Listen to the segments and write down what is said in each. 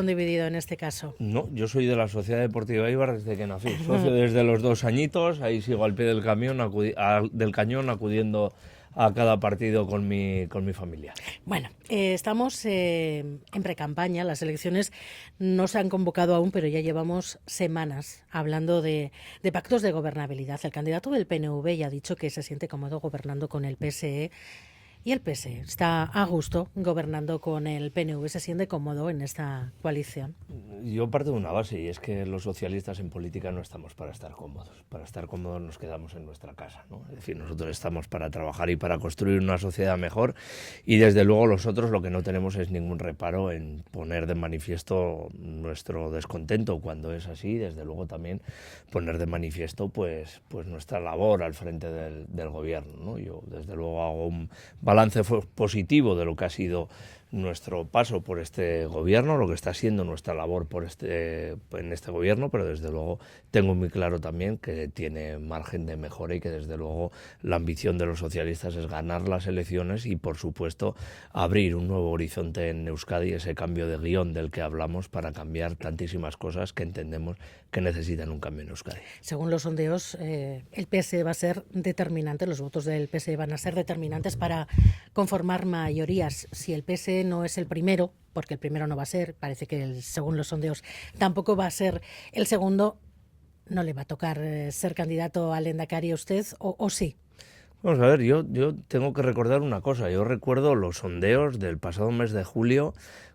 dividido en este caso. No, yo soy de la Sociedad Deportiva Eibar desde que nací, socio desde los 2 añitos, ahí sigo al pie del camión, del cañón, acudiendo a cada partido con mi familia. Bueno, estamos en precampaña, las elecciones no se han convocado aún, pero ya llevamos semanas hablando de pactos de gobernabilidad. El candidato del PNV ya ha dicho que se siente cómodo gobernando con el PSE. Y el PSE está a gusto gobernando con el PNV, se siente cómodo en esta coalición. Yo parto de una base y es que los socialistas en política no estamos para estar cómodos. Para estar cómodos nos quedamos en nuestra casa, ¿no? Es decir, nosotros estamos para trabajar y para construir una sociedad mejor y desde luego nosotros lo que no tenemos es ningún reparo en poner de manifiesto nuestro descontento cuando es así, desde luego también poner de manifiesto pues nuestra labor al frente del gobierno, ¿no? Yo desde luego hago un balance positivo de lo que ha sido nuestro paso por este gobierno, lo que está siendo nuestra labor en este gobierno, pero desde luego tengo muy claro también que tiene margen de mejora y que desde luego la ambición de los socialistas es ganar las elecciones y por supuesto abrir un nuevo horizonte en Euskadi, ese cambio de guión del que hablamos para cambiar tantísimas cosas que entendemos que necesitan un cambio en Euskadi. Según los sondeos, el PSE va a ser determinante, los votos del PSE van a ser determinantes para conformar mayorías. Si el PSE no es el primero, porque el primero no va a ser, parece que según los sondeos tampoco va a ser el segundo, no le va a tocar ser candidato al Lehendakari a usted, o sí. Vamos a ver, yo tengo que recordar una cosa. Yo recuerdo los sondeos del pasado mes de julio,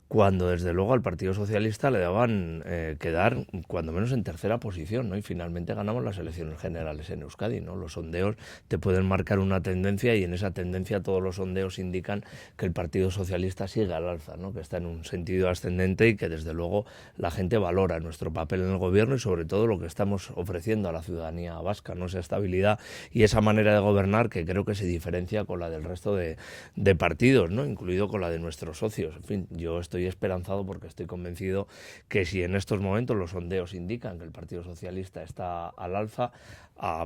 cuando desde luego al Partido Socialista le daban quedar cuando menos en tercera posición, ¿no? Y finalmente ganamos las elecciones generales en Euskadi, ¿no? Los sondeos te pueden marcar una tendencia y en esa tendencia todos los sondeos indican que el Partido Socialista sigue al alza, ¿no? Que está en un sentido ascendente y que desde luego la gente valora nuestro papel en el gobierno y sobre todo lo que estamos ofreciendo a la ciudadanía vasca, ¿no? Esa estabilidad y esa manera de gobernar que creo que se diferencia con la del resto de partidos, ¿no? Incluido con la de nuestros socios. En fin, yo estoy esperanzado porque estoy convencido que si en estos momentos los sondeos indican que el Partido Socialista está al alza,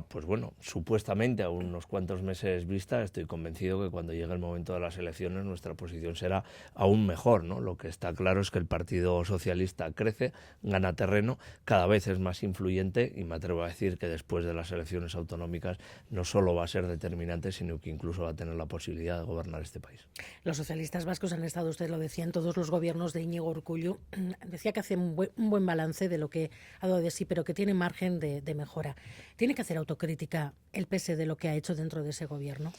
pues bueno, supuestamente a unos cuantos meses vista, estoy convencido que cuando llegue el momento de las elecciones nuestra posición será aún mejor, ¿no? Lo que está claro es que el Partido Socialista crece, gana terreno, cada vez es más influyente y me atrevo a decir que después de las elecciones autonómicas no solo va a ser determinante, sino que incluso va a tener la posibilidad de gobernar este país. Los socialistas vascos han estado, usted lo decía, en todos los gobiernos de Íñigo Urkullu. Decía que hace un buen balance de lo que ha dado de sí, pero que tiene margen de mejora. ¿Tiene que hacer autocrítica el PSE de lo que ha hecho dentro de ese gobierno?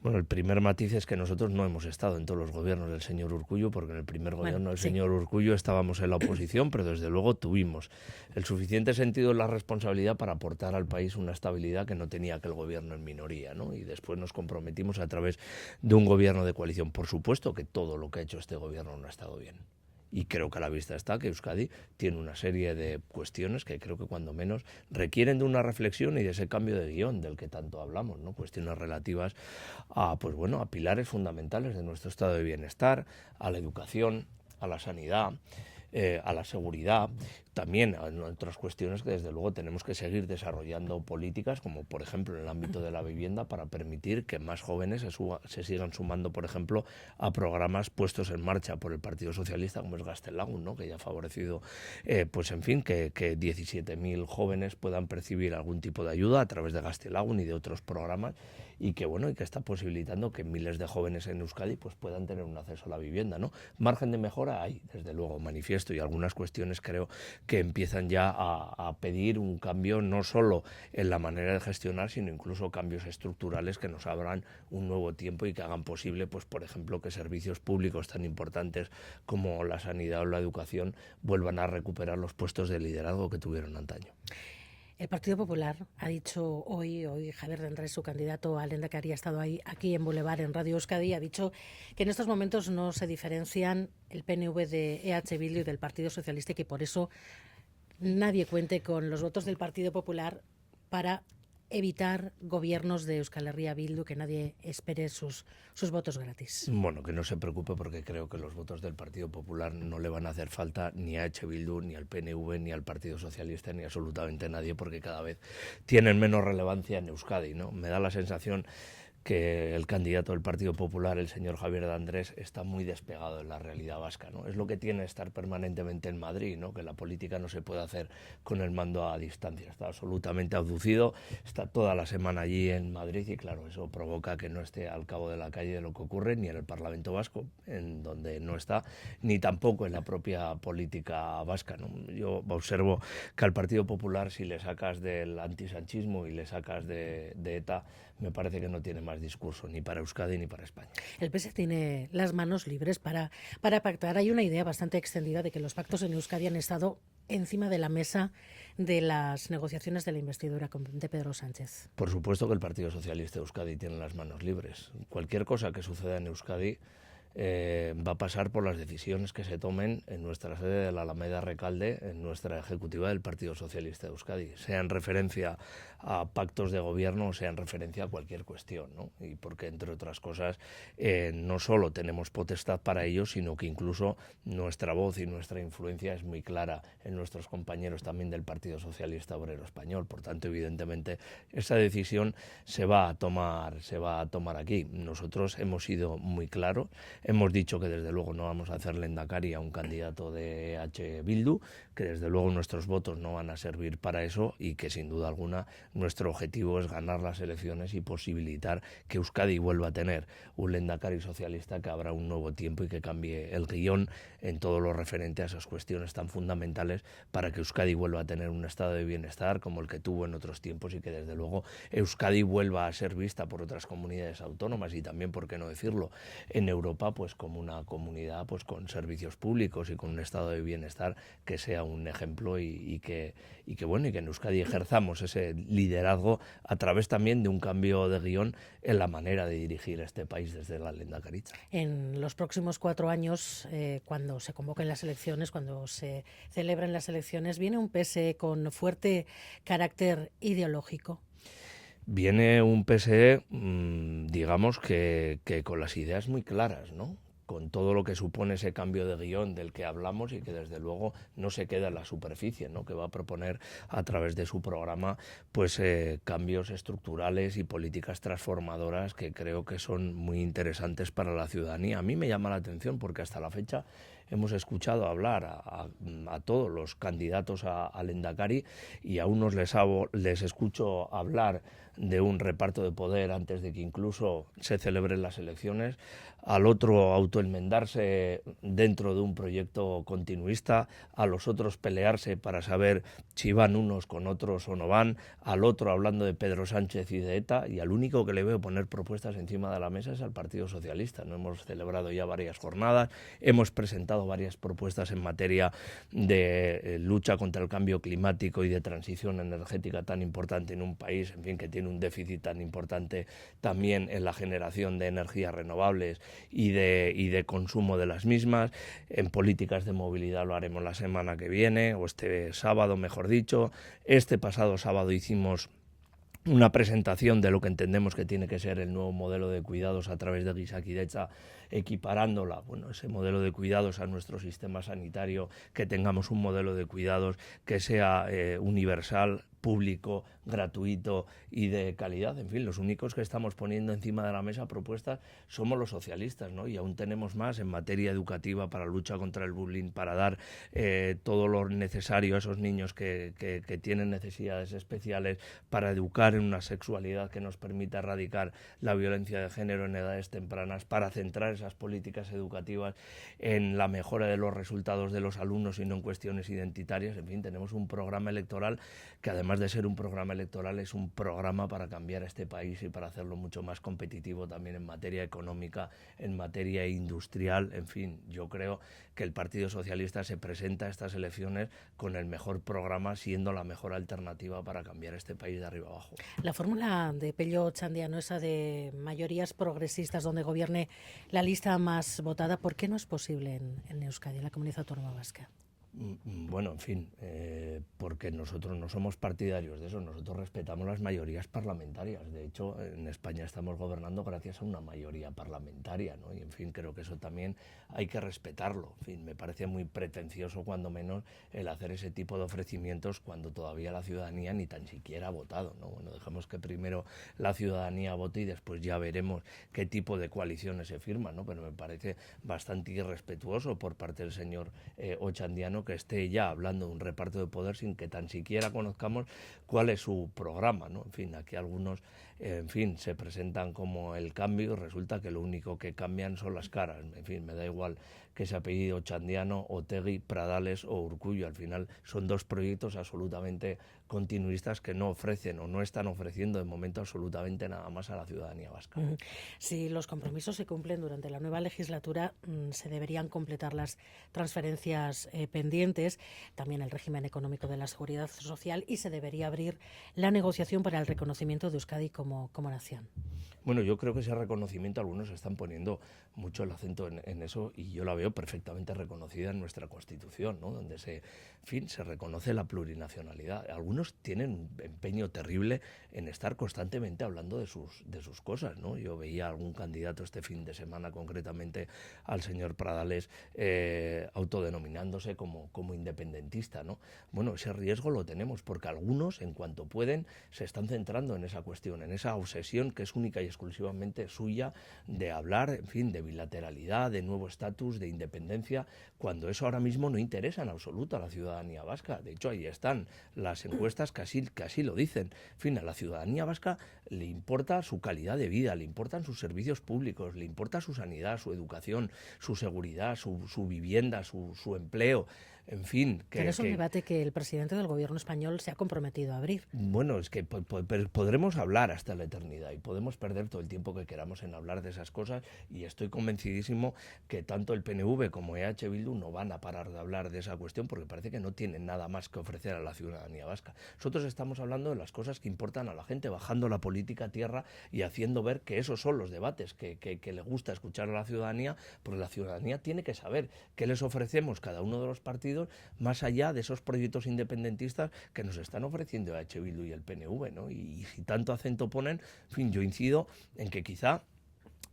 Bueno, el primer matiz es que nosotros no hemos estado en todos los gobiernos del señor Urkullu, porque en el primer gobierno del señor Urkullu estábamos en la oposición, pero desde luego tuvimos el suficiente sentido de la responsabilidad para aportar al país una estabilidad que no tenía aquel gobierno en minoría, ¿no? Y después nos comprometimos a través de un gobierno de coalición. Por supuesto que todo lo que ha hecho este gobierno no ha estado bien. Y creo que a la vista está que Euskadi tiene una serie de cuestiones que creo que cuando menos requieren de una reflexión y de ese cambio de guión del que tanto hablamos, ¿no? Cuestiones relativas a, pues bueno, a pilares fundamentales de nuestro estado de bienestar, a la educación, a la sanidad, a la seguridad, también en otras cuestiones que desde luego tenemos que seguir desarrollando políticas, como por ejemplo en el ámbito de la vivienda, para permitir que más jóvenes se sigan sumando, por ejemplo, a programas puestos en marcha por el Partido Socialista, como es Gaztelagun, ¿no? Que ya ha favorecido, pues en fin, que 17.000 jóvenes puedan percibir algún tipo de ayuda a través de Gaztelagun y de otros programas, y que bueno, y que está posibilitando que miles de jóvenes en Euskadi pues puedan tener un acceso a la vivienda, ¿no? Margen de mejora hay, desde luego, manifiesto, y algunas cuestiones creo que empiezan ya a pedir un cambio no solo en la manera de gestionar, sino incluso cambios estructurales que nos abran un nuevo tiempo y que hagan posible, pues por ejemplo, que servicios públicos tan importantes como la sanidad o la educación vuelvan a recuperar los puestos de liderazgo que tuvieron antaño. El Partido Popular ha dicho hoy Javier de Andrés, su candidato al Lehendakari, ha estado aquí en Boulevard, en Radio Euskadi, ha dicho que en estos momentos no se diferencian el PNV de EH Bildu y del Partido Socialista y que por eso nadie cuente con los votos del Partido Popular para evitar gobiernos de Euskal Herria Bildu, que nadie espere sus votos gratis. Bueno, que no se preocupe porque creo que los votos del Partido Popular no le van a hacer falta ni a EH Bildu, ni al PNV, ni al Partido Socialista, ni absolutamente nadie, porque cada vez tienen menos relevancia en Euskadi, ¿no? Me da la sensación que el candidato del Partido Popular, el señor Javier de Andrés, está muy despegado de la realidad vasca, ¿no? Es lo que tiene estar permanentemente en Madrid, ¿no? Que la política no se puede hacer con el mando a distancia. Está absolutamente abducido, está toda la semana allí en Madrid y claro, eso provoca que no esté al cabo de la calle de lo que ocurre ni en el Parlamento Vasco, en donde no está, ni tampoco en la propia política vasca, ¿no? Yo observo que al Partido Popular, si le sacas del antisanchismo y le sacas de ETA, me parece que no tiene más discurso ni para Euskadi ni para España. El PS tiene las manos libres para pactar. Hay una idea bastante extendida de que los pactos en Euskadi han estado encima de la mesa de las negociaciones de la investidura de Pedro Sánchez. Por supuesto que el Partido Socialista de Euskadi tiene las manos libres. Cualquier cosa que suceda en Euskadi va a pasar por las decisiones que se tomen en nuestra sede de la Alameda Recalde, en nuestra ejecutiva del Partido Socialista de Euskadi, sea en referencia a pactos de gobierno o sea en referencia a cualquier cuestión, ¿no? Y porque, entre otras cosas, no solo tenemos potestad para ello, sino que incluso nuestra voz y nuestra influencia es muy clara en nuestros compañeros también del Partido Socialista Obrero Español. Por tanto, evidentemente, esa decisión se va a tomar aquí. Nosotros hemos sido muy claros. Hemos dicho que desde luego no vamos a hacer lehendakari a un candidato de EH Bildu, que desde luego nuestros votos no van a servir para eso y que sin duda alguna nuestro objetivo es ganar las elecciones y posibilitar que Euskadi vuelva a tener un lehendakari socialista, que abra un nuevo tiempo y que cambie el guión en todo lo referente a esas cuestiones tan fundamentales para que Euskadi vuelva a tener un estado de bienestar como el que tuvo en otros tiempos y que desde luego Euskadi vuelva a ser vista por otras comunidades autónomas y también, por qué no decirlo, en Europa, pues como una comunidad pues con servicios públicos y con un estado de bienestar que sea un ejemplo y que en Euskadi ejerzamos ese liderazgo a través también de un cambio de guión en la manera de dirigir este país desde la lehendakaritza. En los próximos 4 años, cuando se convoquen las elecciones, cuando se celebren las elecciones, ¿viene un PSE con fuerte carácter ideológico? Viene un PSE, digamos, que con las ideas muy claras, ¿no? Con todo lo que supone ese cambio de guión del que hablamos y que desde luego no se queda en la superficie, ¿no? Que va a proponer a través de su programa pues cambios estructurales y políticas transformadoras que creo que son muy interesantes para la ciudadanía. A mí me llama la atención porque hasta la fecha hemos escuchado hablar a todos los candidatos al Lehendakari y a unos les escucho hablar de un reparto de poder antes de que incluso se celebren las elecciones, al otro autoenmendarse dentro de un proyecto continuista, a los otros pelearse para saber si van unos con otros o no van, al otro hablando de Pedro Sánchez y de ETA, y al único que le veo poner propuestas encima de la mesa es al Partido Socialista. No hemos celebrado ya varias jornadas, hemos presentado varias propuestas en materia de lucha contra el cambio climático y de transición energética tan importante en un país, en fin, que tiene un déficit tan importante también en la generación de energías renovables y de consumo de las mismas. En políticas de movilidad lo haremos la semana que viene, o este sábado, mejor dicho. Este pasado sábado hicimos una presentación de lo que entendemos que tiene que ser el nuevo modelo de cuidados a través de Gizakidetza, equiparándola, ese modelo de cuidados a nuestro sistema sanitario, que tengamos un modelo de cuidados que sea universal, público, gratuito y de calidad. En fin, los únicos que estamos poniendo encima de la mesa propuestas somos los socialistas, ¿no? Y aún tenemos más en materia educativa para lucha contra el bullying, para dar todo lo necesario a esos niños que tienen necesidades especiales, para educar en una sexualidad que nos permita erradicar la violencia de género en edades tempranas, para centrar esas políticas educativas en la mejora de los resultados de los alumnos y no en cuestiones identitarias. En fin, tenemos un programa electoral que, además de ser un programa electoral, es un programa para cambiar este país y para hacerlo mucho más competitivo también en materia económica, en materia industrial. En fin, yo creo que el Partido Socialista se presenta a estas elecciones con el mejor programa, siendo la mejor alternativa para cambiar este país de arriba abajo. La fórmula de Pello Otxandiano, esa de mayorías progresistas donde gobierne la lista más votada, ¿por qué no es posible en Euskadi, en la comunidad autónoma vasca? Bueno, en fin, porque nosotros no somos partidarios de eso, nosotros respetamos las mayorías parlamentarias. De hecho, en España estamos gobernando gracias a una mayoría parlamentaria, ¿no? Y en fin, creo que eso también hay que respetarlo. En fin, me parece muy pretencioso, cuando menos, el hacer ese tipo de ofrecimientos cuando todavía la ciudadanía ni tan siquiera ha votado, ¿no? Bueno, dejemos que primero la ciudadanía vote y después ya veremos qué tipo de coaliciones se firman, ¿no? Pero me parece bastante irrespetuoso por parte del señor Ochandiano que esté ya hablando de un reparto de poder sin que tan siquiera conozcamos cuál es su programa, ¿no? En fin, aquí algunos, en fin, se presentan como el cambio y resulta que lo único que cambian son las caras. En fin, me da igual que ese apellido Ochandiano, Otegi, Pradales o Urkullu. Al final son dos proyectos absolutamente continuistas que no ofrecen o no están ofreciendo de momento absolutamente nada más a la ciudadanía vasca. Si los compromisos se cumplen durante la nueva legislatura, se deberían completar las transferencias pendientes, también el régimen económico de la seguridad social, y se debería abrir la negociación para el reconocimiento de Euskadi como nación. Bueno, yo creo que ese reconocimiento, algunos están poniendo mucho el acento en eso, y yo la veo perfectamente reconocida en nuestra Constitución, ¿no? Donde en fin, se reconoce la plurinacionalidad. Algunos tienen un empeño terrible en estar constantemente hablando de sus cosas, ¿no? Yo veía a algún candidato este fin de semana, concretamente al señor Pradales, autodenominándose como independentista, ¿no? Bueno, ese riesgo lo tenemos porque algunos, en cuanto pueden, se están centrando en esa cuestión, en esa obsesión que es única y exclusivamente suya de hablar, en fin, de bilateralidad, de nuevo estatus, de independencia, cuando eso ahora mismo no interesa en absoluto a la ciudadanía vasca. De hecho, ahí están las encuestas que así lo dicen. En fin, a la ciudadanía vasca le importa su calidad de vida, le importan sus servicios públicos, le importa su sanidad, su educación, su seguridad, su vivienda, su empleo. En fin, Pero es un debate que el presidente del gobierno español se ha comprometido a abrir. Bueno, es que podremos hablar hasta la eternidad y podemos perder todo el tiempo que queramos en hablar de esas cosas, y estoy convencidísimo que tanto el PNV como EH Bildu no van a parar de hablar de esa cuestión porque parece que no tienen nada más que ofrecer a la ciudadanía vasca. Nosotros estamos hablando de las cosas que importan a la gente, bajando la política a tierra y haciendo ver que esos son los debates que le gusta escuchar a la ciudadanía, porque la ciudadanía tiene que saber qué les ofrecemos cada uno de los partidos, más allá de esos proyectos independentistas que nos están ofreciendo EH Bildu y el PNV, ¿no? Y si tanto acento ponen, en fin, yo incido en que quizá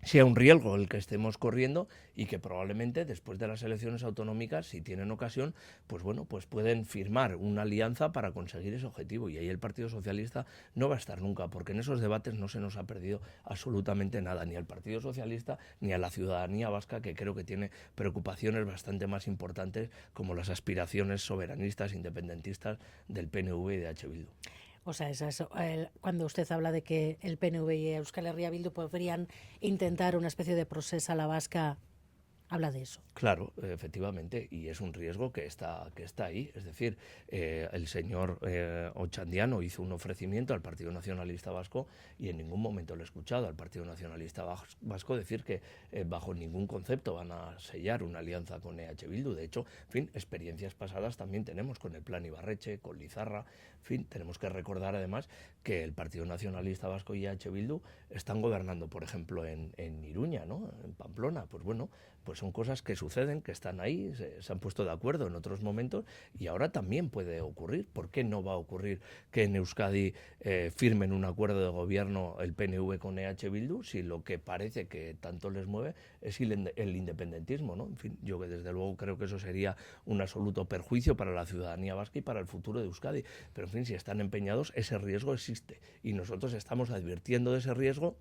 sea un riesgo el que estemos corriendo y que probablemente después de las elecciones autonómicas, si tienen ocasión, pues bueno, pues pueden firmar una alianza para conseguir ese objetivo, y ahí el Partido Socialista no va a estar nunca, porque en esos debates no se nos ha perdido absolutamente nada, ni al Partido Socialista ni a la ciudadanía vasca, que creo que tiene preocupaciones bastante más importantes, como las aspiraciones soberanistas, independentistas del PNV y de EH Bildu. O sea, cuando usted habla de que el PNV y Euskal Herria Bildu podrían intentar una especie de procés a la vasca, habla de eso. Claro, efectivamente, y es un riesgo que está ahí. Es decir, el señor Ochandiano hizo un ofrecimiento al Partido Nacionalista Vasco y en ningún momento le he escuchado al Partido Nacionalista Vasco decir que bajo ningún concepto van a sellar una alianza con EH Bildu. De hecho, en fin, experiencias pasadas también tenemos con el Plan Ibarretxe, con Lizarra. En fin, tenemos que recordar además que el Partido Nacionalista Vasco y EH Bildu están gobernando, por ejemplo, en Iruña, ¿no? En Pamplona. Pues bueno, pues son cosas que suceden, que están ahí, se han puesto de acuerdo en otros momentos, y ahora también puede ocurrir. ¿Por qué no va a ocurrir que en Euskadi firmen un acuerdo de gobierno el PNV con EH Bildu, si lo que parece que tanto les mueve es el independentismo, ¿no? En fin, yo que desde luego creo que eso sería un absoluto perjuicio para la ciudadanía vasca y para el futuro de Euskadi. Pero en fin, si están empeñados, ese riesgo existe, y nosotros estamos advirtiendo de ese riesgo.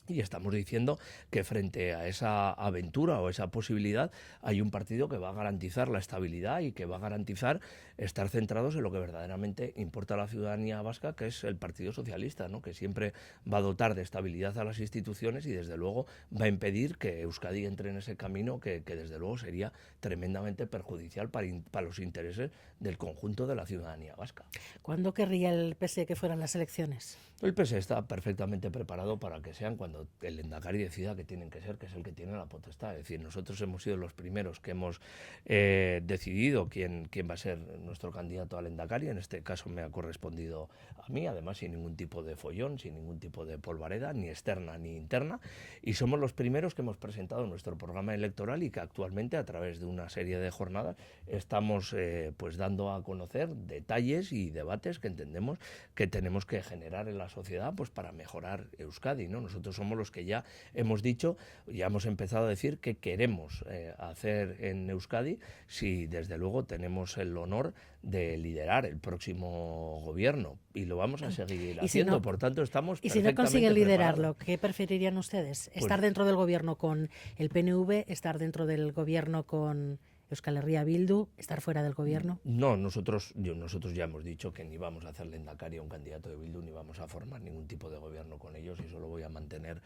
Y estamos diciendo que frente a esa aventura o esa posibilidad hay un partido que va a garantizar la estabilidad y que va a garantizar estar centrados en lo que verdaderamente importa a la ciudadanía vasca, que es el Partido Socialista, ¿no? Que siempre va a dotar de estabilidad a las instituciones y desde luego va a impedir que Euskadi entre en ese camino que desde luego sería tremendamente perjudicial para los intereses del conjunto de la ciudadanía vasca. ¿Cuándo querría el PSE que fueran las elecciones? El PSE está perfectamente preparado para que sean cuando cuando el Lehendakari decida que tienen que ser, que es el que tiene la potestad. Es decir, nosotros hemos sido los primeros que hemos decidido quién va a ser nuestro candidato al Lehendakari. En este caso me ha correspondido a mí, además sin ningún tipo de follón, sin ningún tipo de polvareda, ni externa ni interna, y somos los primeros que hemos presentado nuestro programa electoral y que actualmente, a través de una serie de jornadas, estamos pues dando a conocer detalles y debates que entendemos que tenemos que generar en la sociedad pues para mejorar Euskadi, ¿no? Nosotros somos los que ya hemos dicho, ya hemos empezado a decir que queremos hacer en Euskadi, si desde luego tenemos el honor de liderar el próximo gobierno, y lo vamos a seguir haciendo. Si no, por tanto, estamos y si no consiguen liderarlo, preparados. ¿qué preferirían ustedes? Pues, ¿Estar dentro del gobierno con el PNV, estar dentro del gobierno con Euskal Herria Bildu, estar fuera del gobierno? No, nosotros ya hemos dicho que ni vamos a hacer lehendakari a un candidato de Bildu, ni vamos a formar ningún tipo de gobierno con ellos, y eso lo voy a mantener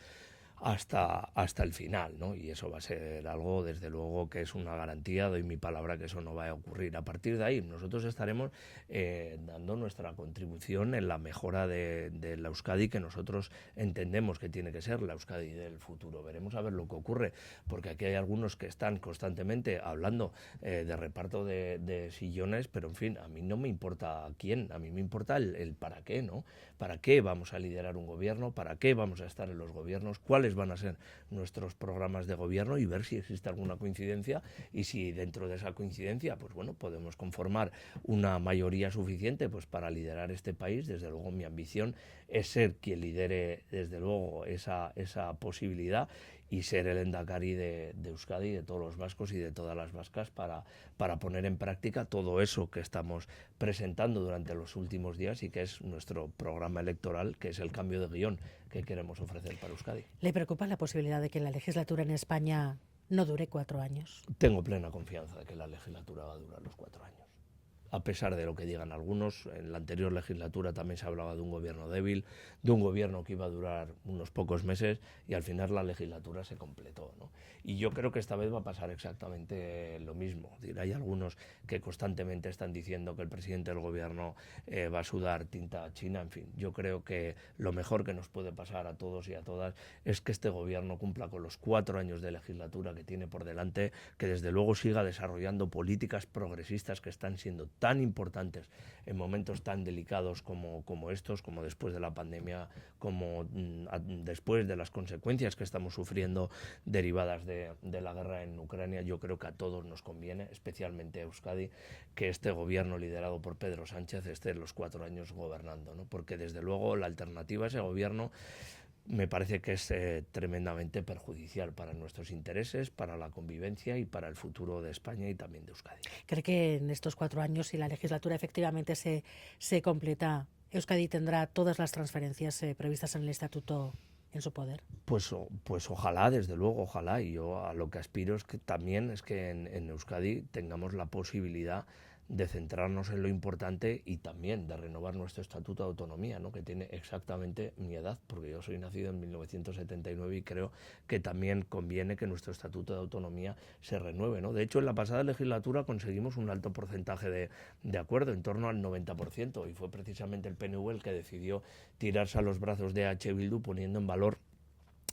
hasta el final, ¿no? Y eso va a ser algo, desde luego, que es una garantía, doy mi palabra que eso no va a ocurrir. A partir de ahí, nosotros estaremos dando nuestra contribución en la mejora de la Euskadi que nosotros entendemos que tiene que ser la Euskadi del futuro. Veremos a ver lo que ocurre, porque aquí hay algunos que están constantemente hablando de reparto de sillones, pero en fin, a mí no me importa quién, a mí me importa el para qué, ¿no? ¿Para qué vamos a liderar un gobierno? ¿Para qué vamos a estar en los gobiernos? ¿Cuáles van a ser nuestros programas de gobierno? Y ver si existe alguna coincidencia, y si dentro de esa coincidencia, pues bueno, podemos conformar una mayoría suficiente pues para liderar este país. Desde luego mi ambición es ser quien lidere, desde luego, esa posibilidad, y ser el Lehendakari de Euskadi, de todos los vascos y de todas las vascas, para poner en práctica todo eso que estamos presentando durante los últimos días y que es nuestro programa electoral, que es el cambio de guión que queremos ofrecer para Euskadi. ¿Le preocupa la posibilidad de que la legislatura en España no dure 4 años? Tengo plena confianza de que la legislatura va a durar los 4 años. A pesar de lo que digan algunos, en la anterior legislatura también se hablaba de un gobierno débil, de un gobierno que iba a durar unos pocos meses, y al final la legislatura se completó, ¿no? Y yo creo que esta vez va a pasar exactamente lo mismo. Es decir, hay algunos que constantemente están diciendo que el presidente del gobierno va a sudar tinta china. En fin, yo creo que lo mejor que nos puede pasar a todos y a todas es que este gobierno cumpla con los 4 años de legislatura que tiene por delante, que desde luego siga desarrollando políticas progresistas que están siendo tan importantes en momentos tan delicados como estos, como después de la pandemia, como después de las consecuencias que estamos sufriendo derivadas de la guerra en Ucrania. Yo creo que a todos nos conviene, especialmente a Euskadi, que este gobierno liderado por Pedro Sánchez esté los 4 años gobernando, ¿no? Porque desde luego la alternativa a ese gobierno me parece que es tremendamente perjudicial para nuestros intereses, para la convivencia y para el futuro de España y también de Euskadi. ¿Cree que en estos 4 años, si la legislatura efectivamente se completa, Euskadi tendrá todas las transferencias previstas en el Estatuto en su poder? Pues ojalá, desde luego, ojalá. Y yo a lo que aspiro es que también en Euskadi tengamos la posibilidad de centrarnos en lo importante y también de renovar nuestro Estatuto de Autonomía, ¿no? Que tiene exactamente mi edad, porque yo soy nacido en 1979 y creo que también conviene que nuestro Estatuto de Autonomía se renueve, ¿no? De hecho, en la pasada legislatura conseguimos un alto porcentaje de acuerdo, en torno al 90%, y fue precisamente el PNV el que decidió tirarse a los brazos de H. Bildu, poniendo en valor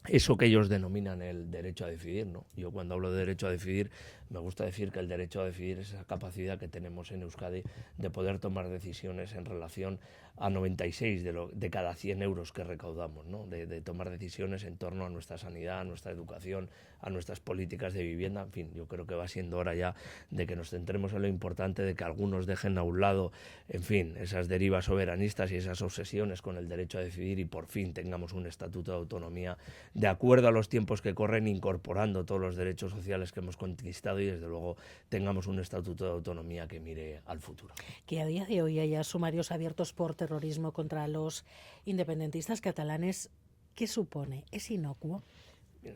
eso que ellos denominan el derecho a decidir, ¿no? Yo cuando hablo de derecho a decidir me gusta decir que el derecho a decidir es esa capacidad que tenemos en Euskadi de poder tomar decisiones en relación a 96 de cada 100 euros que recaudamos, ¿no? De tomar decisiones en torno a nuestra sanidad, a nuestra educación, a nuestras políticas de vivienda. En fin, yo creo que va siendo hora ya de que nos centremos en lo importante, de que algunos dejen a un lado, en fin, esas derivas soberanistas y esas obsesiones con el derecho a decidir, y por fin tengamos un Estatuto de Autonomía de acuerdo a los tiempos que corren, incorporando todos los derechos sociales que hemos conquistado, y desde luego tengamos un Estatuto de Autonomía que mire al futuro. Que a día de hoy haya sumarios abiertos por terrorismo contra los independentistas catalanes, ¿qué supone? ¿Es inocuo?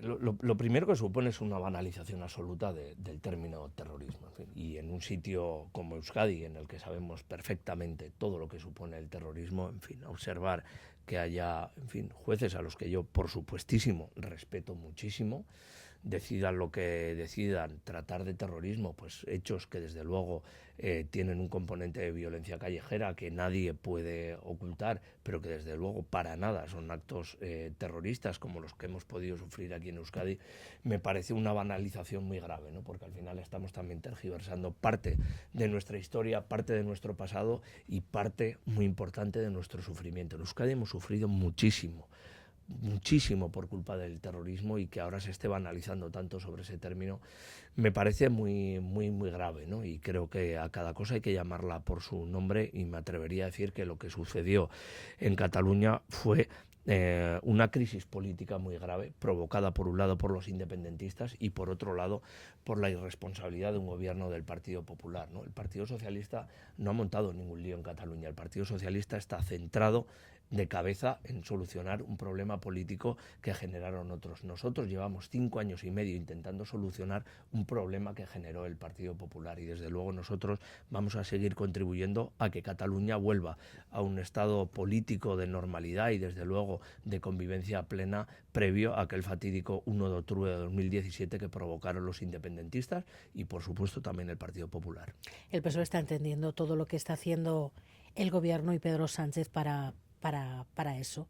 Lo primero que supone es una banalización absoluta del término terrorismo. En fin, y en un sitio como Euskadi, en el que sabemos perfectamente todo lo que supone el terrorismo, en fin, observar que haya, en fin, jueces a los que yo, por supuestísimo, respeto muchísimo, decidan lo que decidan, tratar de terrorismo, pues hechos que desde luego tienen un componente de violencia callejera que nadie puede ocultar, pero que desde luego para nada son actos terroristas como los que hemos podido sufrir aquí en Euskadi, me parece una banalización muy grave, ¿no? Porque al final estamos también tergiversando parte de nuestra historia, parte de nuestro pasado y parte muy importante de nuestro sufrimiento. En Euskadi hemos sufrido muchísimo por culpa del terrorismo, y que ahora se esté banalizando tanto sobre ese término me parece muy grave, ¿no? Y creo que a cada cosa hay que llamarla por su nombre, y me atrevería a decir que lo que sucedió en Cataluña fue una crisis política muy grave, provocada por un lado por los independentistas y por otro lado por la irresponsabilidad de un gobierno del Partido Popular, ¿no? El Partido Socialista no ha montado ningún lío en Cataluña. El Partido Socialista está centrado de cabeza en solucionar un problema político que generaron otros. Nosotros llevamos 5 años y medio intentando solucionar un problema que generó el Partido Popular, y desde luego nosotros vamos a seguir contribuyendo a que Cataluña vuelva a un estado político de normalidad y desde luego de convivencia plena previo a aquel fatídico 1 de octubre de 2017 que provocaron los independentistas y por supuesto también el Partido Popular. El PSOE está entendiendo todo lo que está haciendo el gobierno y Pedro Sánchez para eso.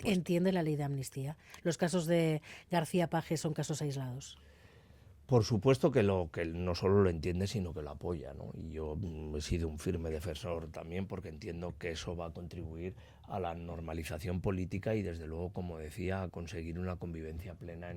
Entiende la ley de amnistía. Los casos de García Paje son casos aislados. Por supuesto que no solo lo entiende, sino que lo apoya, ¿no? Y yo he sido un firme defensor también, porque entiendo que eso va a contribuir a la normalización política y, desde luego, como decía, a conseguir una convivencia plena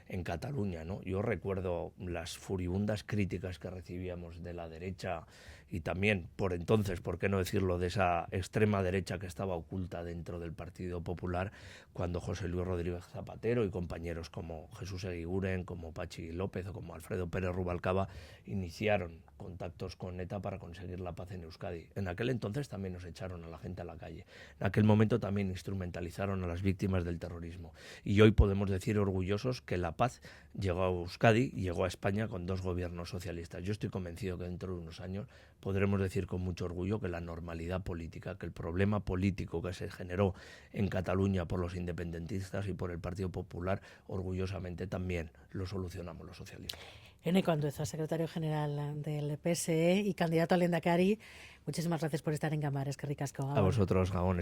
en Cataluña, ¿no? Yo recuerdo las furibundas críticas que recibíamos de la derecha y también, por entonces, por qué no decirlo, de esa extrema derecha que estaba oculta dentro del Partido Popular, cuando José Luis Rodríguez Zapatero y compañeros como Jesús Eguiguren, como Pachi López o como Alfredo Pérez Rubalcaba iniciaron contactos con ETA para conseguir la paz en Euskadi. En aquel entonces también nos echaron a la gente a la calle. En aquel momento también instrumentalizaron a las víctimas del terrorismo. Y hoy podemos decir orgullosos que la paz llegó a Euskadi y llegó a España con 2 gobiernos socialistas. Yo estoy convencido que dentro de unos años podremos decir con mucho orgullo que la normalidad política, que el problema político que se generó en Cataluña por los independentistas y por el Partido Popular, orgullosamente también lo solucionamos los socialistas. Eneko Andueza, secretario general del PSE y candidato al Lehendakari, muchísimas gracias por estar en Gambara. Eskerrik asko. A vosotros, Gabón.